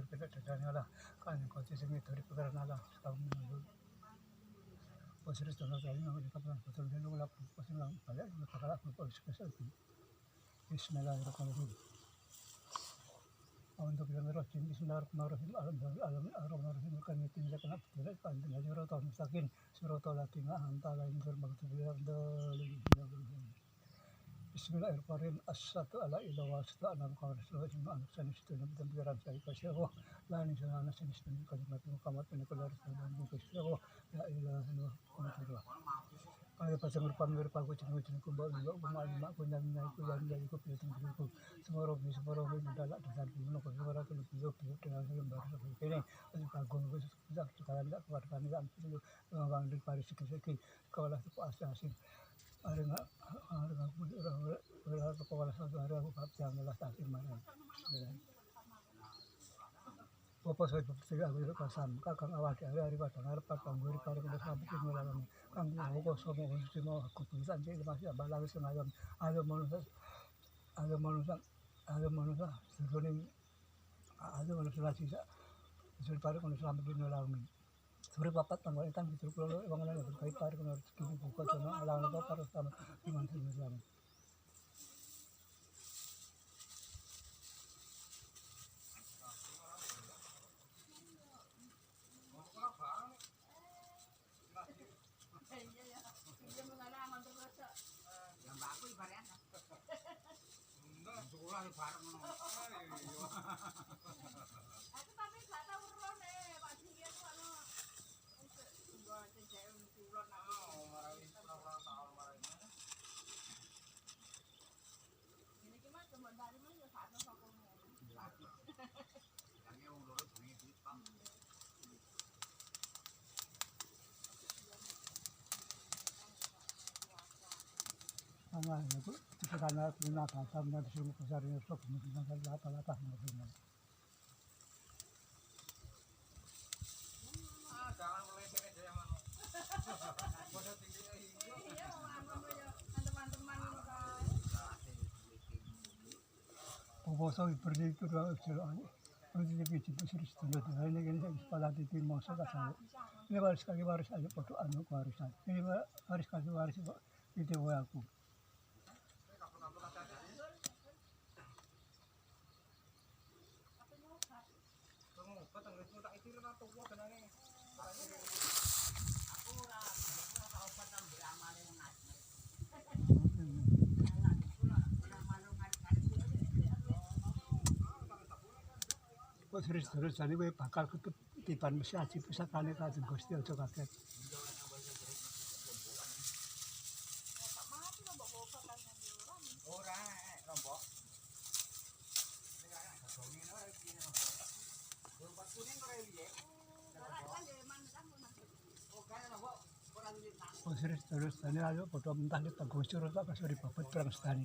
pinagdadaanan kan konti sing dari pagkaran ala sa posiris na tayo ng kapag patol din wala po kasi lang pala nakakala po special bismillahirrahmanirrahim awan to pinamero chin bismillahirrahmanirrahim alam kami tinja kana putila kan dinajuro to sakin suroto latinga antala indur magtubiar dalil Bismillahirrahmanirrahim. As-satu ala ila wasata anam kawan rasulullah jumlah anak sanis tu nabi dan pikiran saya kasih Allah. Lani sana anak sanis tu nabi mati mukamat penikul dari sana dan kasih Allah. La ilaha illallah. Kaya pasang berpamir pagu cengeng kumbal juga kumal mak kunjang nyai kujan dari ku pilih tinggi ku. Semua robi mendalak dasar kuno ku semua ratu pilih dengan lembar seperti ini. Asyik kagum ku sekarang tak kuat kami tak pilih bang di Paris sekali kawalah tu asing. Ada orang kepala satu hari aku yang ngelas tasir mana. Bapak saya bertiga aku kasam kakang awak hari batang harap pangguri pada kena sabuk melalui kang aku semua konsumsi mau aku tulisan jadi masih balang sengaja ada manusia sebelum ada manusia sisa sebelum pada kena selamat di melalui Suri papat tanggal itu gitu kalau uang lain berkait pada kena rezeki buka cuma alang apa harus sama iman sendiri. Sama itu karena punya kata menjadi suruh kesarian sok mungkin lata-lata mungkin. Jangan melenceng aja yang mana. Bodoh tinggi iya, teman-teman kan. Poposo seperti itu kalau jalan. Nanti jadi itu serius tuh. Ini kan sekolah di timur sana. Ini baris aja foto anu warisan. Ini baris video aku. Terus tadi gue bakal kutipan mesti aji pusakane kajen Gusti aja kaget. Ora, rombok. Terus tadi ayo foto mentah di Gusti Rasa kasih di babat perang stani.